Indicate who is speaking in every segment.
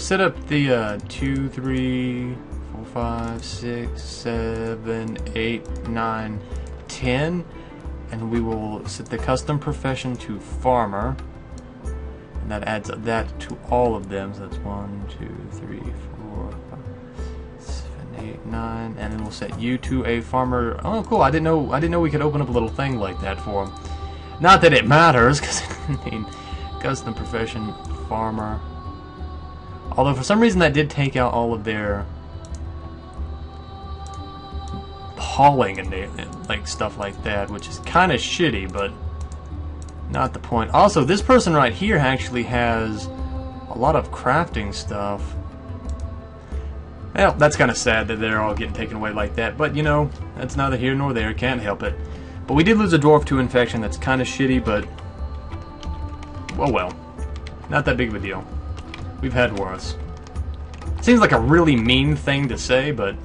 Speaker 1: set up the 2, 3, 4, 5, 6, 7, 8, 9, 10, and we will set the custom profession to farmer, and that adds that to all of them. So that's 1, 2, 3, 4, 5, 7, 8, 9, and then we'll set you to a farmer. Oh, cool! I didn't know we could open up a little thing like that for them. Not that it matters, because I mean, custom profession farmer. Although for some reason that did take out all of their hauling and like stuff like that, which is kind of shitty, but not the point. Also, this person right here actually has a lot of crafting stuff. Well, that's kind of sad that they're all getting taken away like that, but you know, that's neither here nor there, can't help it. But we did lose a dwarf to infection. That's kind of shitty, but oh well, not that big of a deal. We've had worse. Seems like a really mean thing to say, but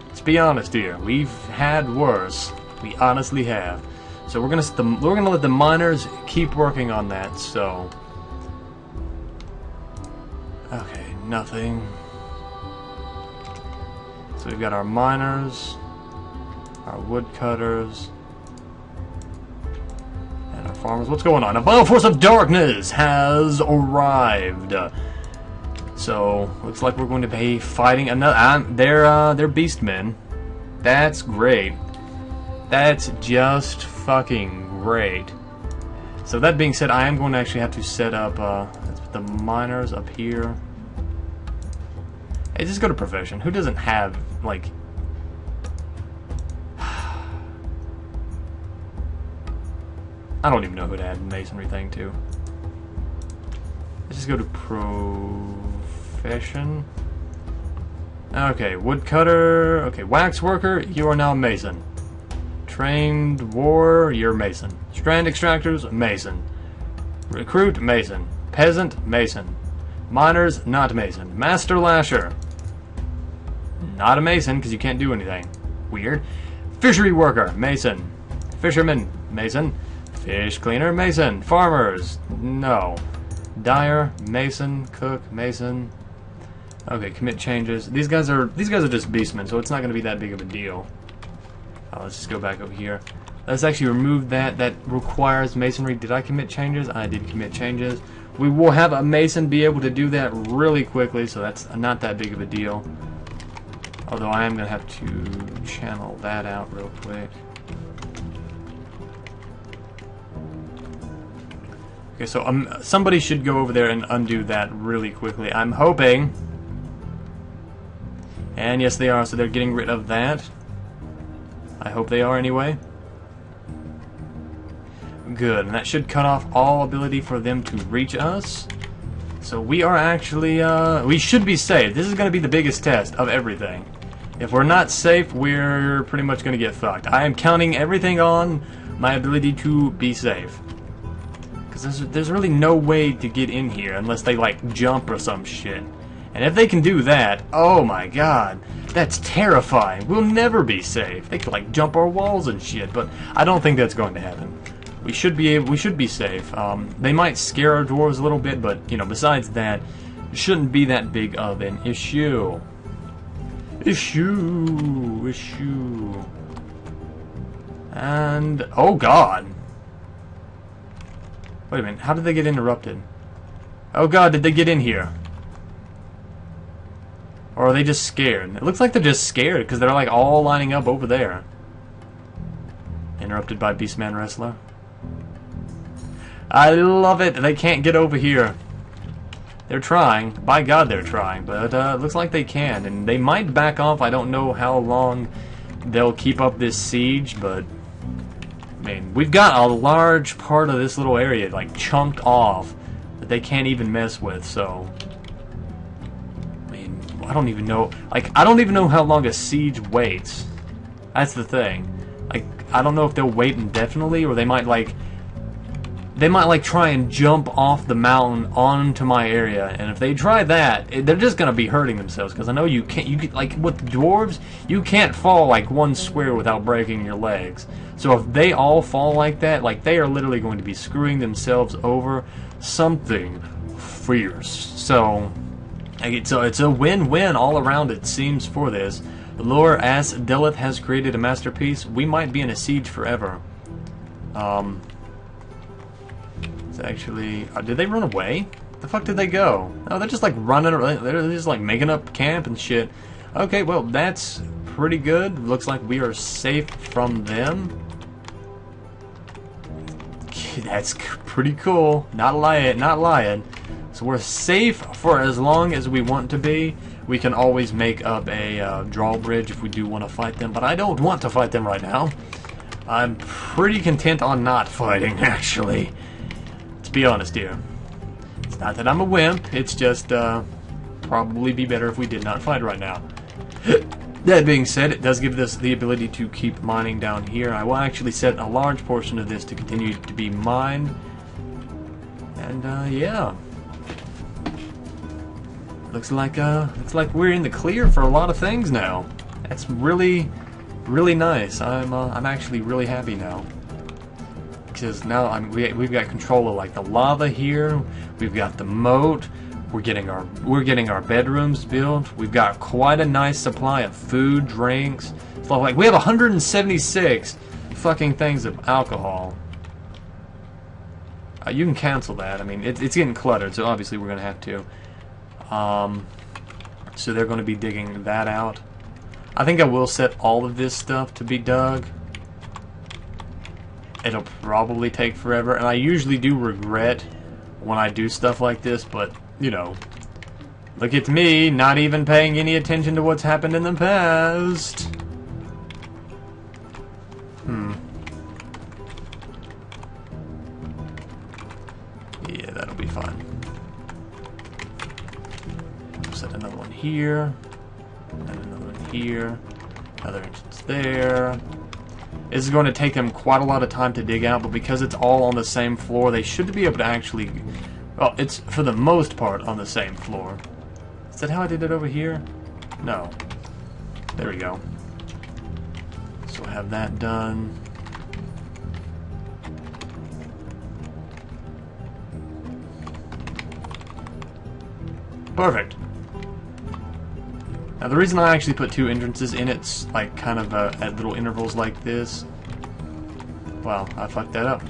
Speaker 1: let's be honest here. We've had worse. We honestly have. So we're gonna let the miners keep working on that. So okay, nothing. So we've got our miners, our woodcutters, and our farmers. What's going on? A vile force of darkness has arrived. So looks like we're going to be fighting another. They're beastmen. That's great. That's just fucking great. So that being said, I am going to actually have to set up the miners up here. Hey, just go to profession. Who doesn't have like? I don't even know who to add masonry thing to. Let's just go to profession. Okay, woodcutter. Okay, wax worker. You are now mason. Trained war. You're mason. Strand extractors. Mason. Recruit. Mason. Peasant. Mason. Miners. Not mason. Master lasher. Not a mason because you can't do anything. Weird. Fishery worker. Mason. Fisherman. Mason. Fish cleaner, mason. Farmers, no. Dyer, mason. Cook, mason. Okay, commit changes. These guys are just beastmen, so it's not going to be that big of a deal. Let's just go back over here. Let's actually remove that. That requires masonry. Did I commit changes? I did commit changes. We will have a mason be able to do that really quickly, so that's not that big of a deal. Although I am going to have to channel that out real quick. Okay, so somebody should go over there and undo that really quickly. I'm hoping. And yes, they are. So they're getting rid of that. I hope they are anyway. Good. And that should cut off all ability for them to reach us. So we are actually, we should be safe. This is going to be the biggest test of everything. If we're not safe, we're pretty much going to get fucked. I am counting everything on my ability to be safe. There's really no way to get in here unless they like jump or some shit. And if they can do that, oh my god, that's terrifying. We'll never be safe. They could like jump our walls and shit, but I don't think that's going to happen. We should be safe. They might scare our dwarves a little bit, but you know, besides that, it shouldn't be that big of an issue. Issue. And oh god. Wait a minute, how did they get interrupted? Oh god, did they get in here? Or are they just scared? It looks like they're just scared, because they're like all lining up over there. Interrupted by Beastman Wrestler. I love it! They can't get over here. They're trying. By god they're trying, but it looks like they can. And they might back off. I don't know how long they'll keep up this siege, but I mean, we've got a large part of this little area like chunked off that they can't even mess with, so I mean, I don't even know, like, I don't even know how long a siege waits. That's the thing. Like, I don't know if they'll wait indefinitely, or they might try and jump off the mountain onto my area, and if they try that, they're just gonna be hurting themselves, because I know you can't, like, with dwarves, you can't fall like one square without breaking your legs. So if they all fall like that, like, they are literally going to be screwing themselves over something fierce. So It's a win-win all around, it seems, for this. Lore as Delith has created a masterpiece. We might be in a siege forever. It's actually... did they run away? The fuck did they go? Oh, they're just like running around. They're just like making up camp and shit. Okay, well, that's pretty good. Looks like we are safe from them. That's pretty cool. Not lying. So we're safe for as long as we want to be. We can always make up a drawbridge if we do want to fight them, but I don't want to fight them right now. I'm pretty content on not fighting, actually. To be honest here. It's not that I'm a wimp, it's just probably be better if we did not fight right now. That being said, it does give us the ability to keep mining down here. I will actually set a large portion of this to continue to be mined. And yeah. Looks like we're in the clear for a lot of things now. That's really nice. I'm actually really happy now. Because now we've got control of like the lava here. We've got the moat. We're getting our bedrooms built. We've got quite a nice supply of food, drinks, stuff like. We have 176 fucking things of alcohol. You can cancel that. I mean, it's getting cluttered, so obviously we're gonna have to. So they're going to be digging that out. I think I will set all of this stuff to be dug. It'll probably take forever, and I usually do regret when I do stuff like this, but, you know, look at me, not even paying any attention to what's happened in the past. Yeah, that'll be fine. Set another one here, and another one here, another entrance there. This is going to take them quite a lot of time to dig out, but because it's all on the same floor, they should be able to actually... Well, it's for the most part on the same floor. Is that how I did it over here? No. There we go. So we'll have that done. Perfect. Now the reason I actually put two entrances in it's like kind of at little intervals like this. Wow, I fucked that up.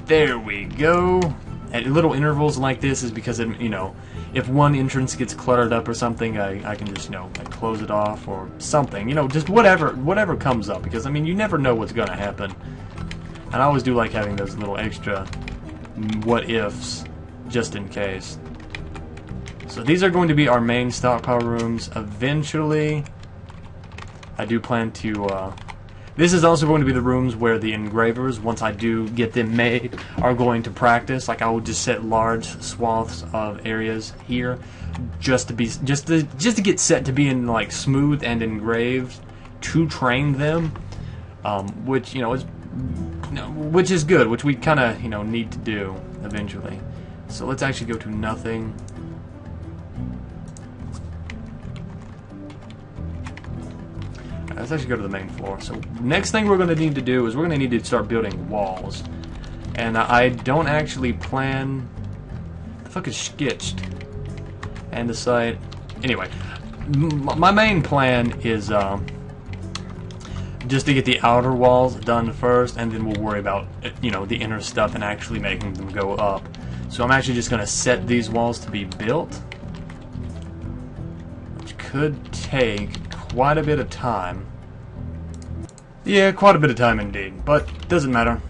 Speaker 1: There we go. At little intervals like this is because it, you know, if one entrance gets cluttered up or something, I can just, you know, like close it off or something. You know, just whatever comes up, because I mean you never know what's gonna happen. And I always do like having those little extra what ifs just in case. So these are going to be our main stockpile rooms. Eventually, I do plan to... this is also going to be the rooms where the engravers, once I do get them made, are going to practice. Like I will just set large swaths of areas here, just to get set to being like smooth and engraved to train them, which which is good, which we kind of need to do eventually. So let's actually go to nothing. Let's actually go to the main floor. So next thing we're going to need to do is we're going to need to start building walls. And I don't actually plan... The fuck is sketched? And the site... Anyway, my main plan is just to get the outer walls done first, and then we'll worry about the inner stuff and actually making them go up. So I'm actually just going to set these walls to be built, which could take quite a bit of time. Yeah, quite a bit of time indeed, but doesn't matter.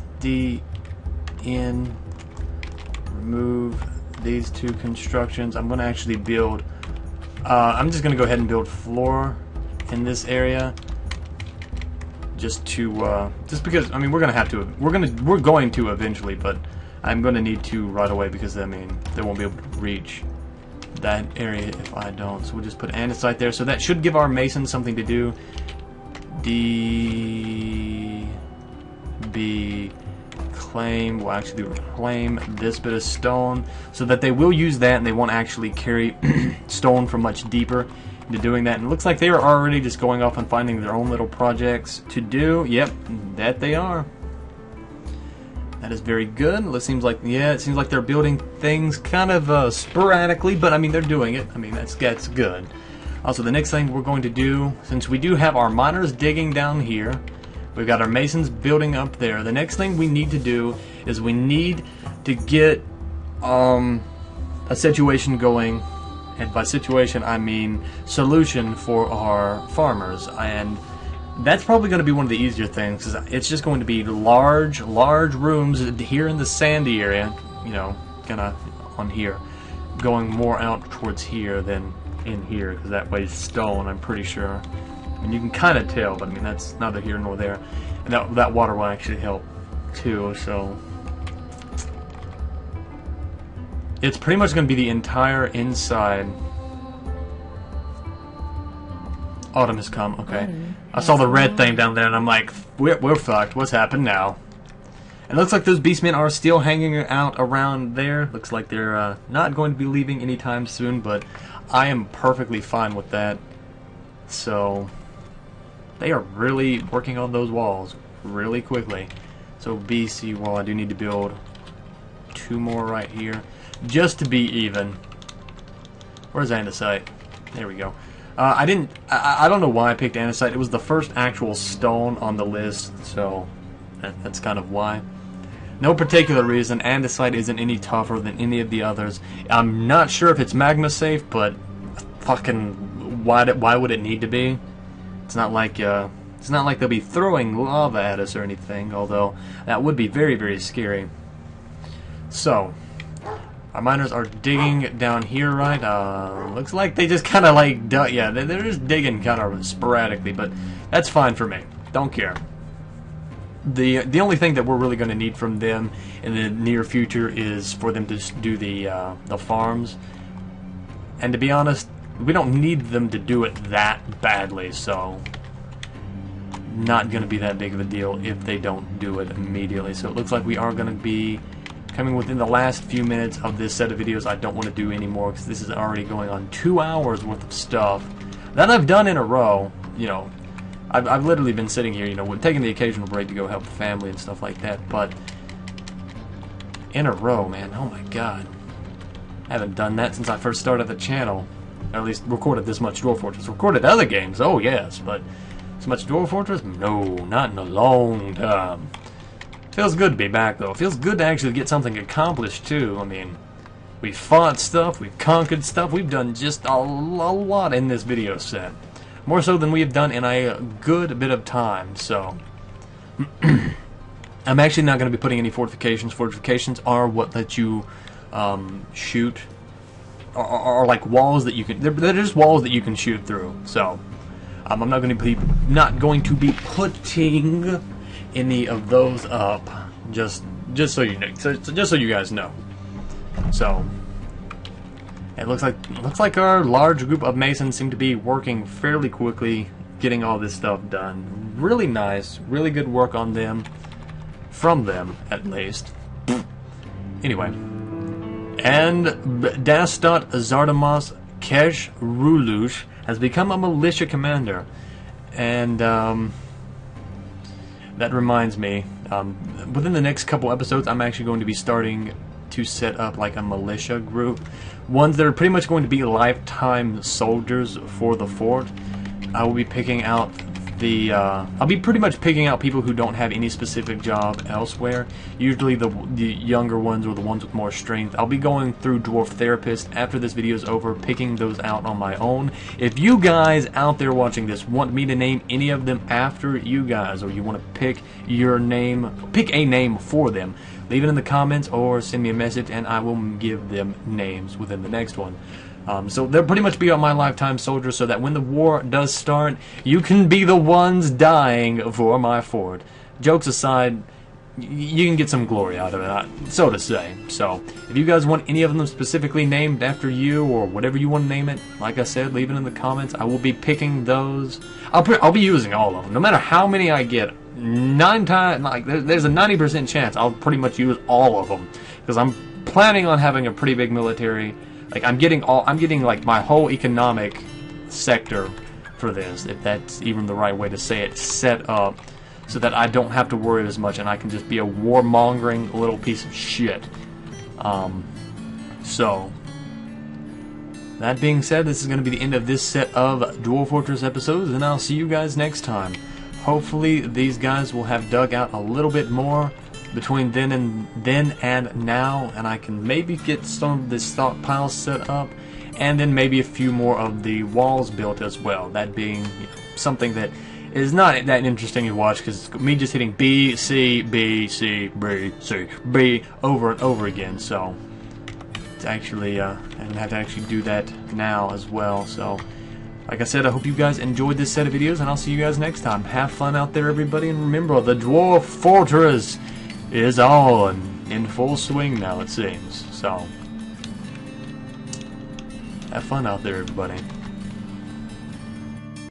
Speaker 1: Remove these two constructions. I'm going to actually build, I'm just going to go ahead and build floor in this area, just because, I mean, we're going to eventually, but I'm going to need to right away, because I mean, they won't be able to reach that area if I don't. So we'll just put andesite there. So that should give our masons something to do. Claim. We'll actually reclaim this bit of stone, so that they will use that and they won't actually carry stone from much deeper into doing that. And it looks like they are already just going off and finding their own little projects to do. Yep, that they are. That is very good. It seems like, yeah, it seems like they're building things kind of sporadically, but I mean, they're doing it. I mean, that's good. Also, the next thing we're going to do, since we do have our miners digging down here, we've got our masons building up there. The next thing we need to do is we need to get a situation going, and by situation I mean solution for our farmers, and that's probably going to be one of the easier things, because it's just going to be large rooms here in the sandy area, you know, kind of on here, going more out towards here than in here, because that way it's stone, I'm pretty sure. And you can kind of tell, but I mean, that's neither here nor there. And that water will actually help too, so it's pretty much going to be the entire inside. Autumn has come, okay. I saw the red thing down there and I'm like, we're fucked, what's happened now? And it looks like those beastmen are still hanging out around there. Looks like they're not going to be leaving anytime soon, but I am perfectly fine with that. So, they are really working on those walls really quickly. So BC wall, I do need to build 2 more right here, just to be even. Where's andesite? There we go. I don't know why I picked andesite. It was the first actual stone on the list, so that's kind of why. No particular reason. Andesite isn't any tougher than any of the others. I'm not sure if it's magma safe, but fucking why would it need to be? It's not like they'll be throwing lava at us or anything. Although that would be very, very scary. So. Our miners are digging down here, right? Looks like they just kind of like, yeah, they're just digging kind of sporadically, but that's fine for me. Don't care. The only thing that we're really going to need from them in the near future is for them to do the farms. And to be honest, we don't need them to do it that badly, so not going to be that big of a deal if they don't do it immediately. So it looks like we are going to be coming within the last few minutes of this set of videos. I don't want to do anymore because this is already going on 2 hours worth of stuff that I've done in a row. You know, I've literally been sitting here, you know, taking the occasional break to go help the family and stuff like that, but in a row, man, oh my god. I haven't done that since I first started the channel. Or at least recorded this much Dwarf Fortress. Recorded other games, oh yes, but this much Dwarf Fortress? No, not in a long time. Feels good to be back, though. It feels good to actually get something accomplished, too. I mean, we've fought stuff, we've conquered stuff, we've done just a lot in this video set. More so than we have done in a good bit of time, so. I'm actually not going to be putting any fortifications. Fortifications are what let you shoot, are like walls that you can, they're just walls that you can shoot through, so. I'm not going to be putting any of those up, just so you know, just so you guys know. So it looks like our large group of masons seem to be working fairly quickly, getting all this stuff done. Really nice, really good work on them, from them at least. Anyway, and Dastot Zardamas Kesh Rulush has become a militia commander, and that reminds me, within the next couple episodes, I'm actually going to be starting to set up like a militia group. Ones that are pretty much going to be lifetime soldiers for the fort. I will be picking out I'll be pretty much picking out people who don't have any specific job elsewhere. Usually the younger ones or the ones with more strength. I'll be going through Dwarf Therapist after this video is over, picking those out on my own. If you guys out there watching this want me to name any of them after you guys, or you want to pick a name for them, leave it in the comments or send me a message and I will give them names within the next one. So they'll pretty much be on my lifetime soldiers, so that when the war does start, you can be the ones dying for my fort. Jokes aside, you can get some glory out of it, so to say. So, if you guys want any of them specifically named after you, or whatever you want to name it, like I said, leave it in the comments. I will be picking those. I'll be using all of them, no matter how many I get. There's a 90% chance I'll pretty much use all of them, because I'm planning on having a pretty big military. Like I'm getting like my whole economic sector for this, if that's even the right way to say it, set up. so that I don't have to worry as much and I can just be a warmongering little piece of shit. So, that being said, this is going to be the end of this set of Dwarf Fortress episodes, and I'll see you guys next time. Hopefully, these guys will have dug out a little bit more between then and now, and I can maybe get some of the stockpiles set up, and then maybe a few more of the walls built as well. That being something that is not that interesting to watch, because me just hitting B, C, B, C, B, C, B over and over again. So it's actually I'm gonna have to actually do that now as well. So like I said, I hope you guys enjoyed this set of videos, and I'll see you guys next time. Have fun out there, everybody, and remember, the Dwarf Fortress is on in full swing now, it seems. So have fun out there, everybody.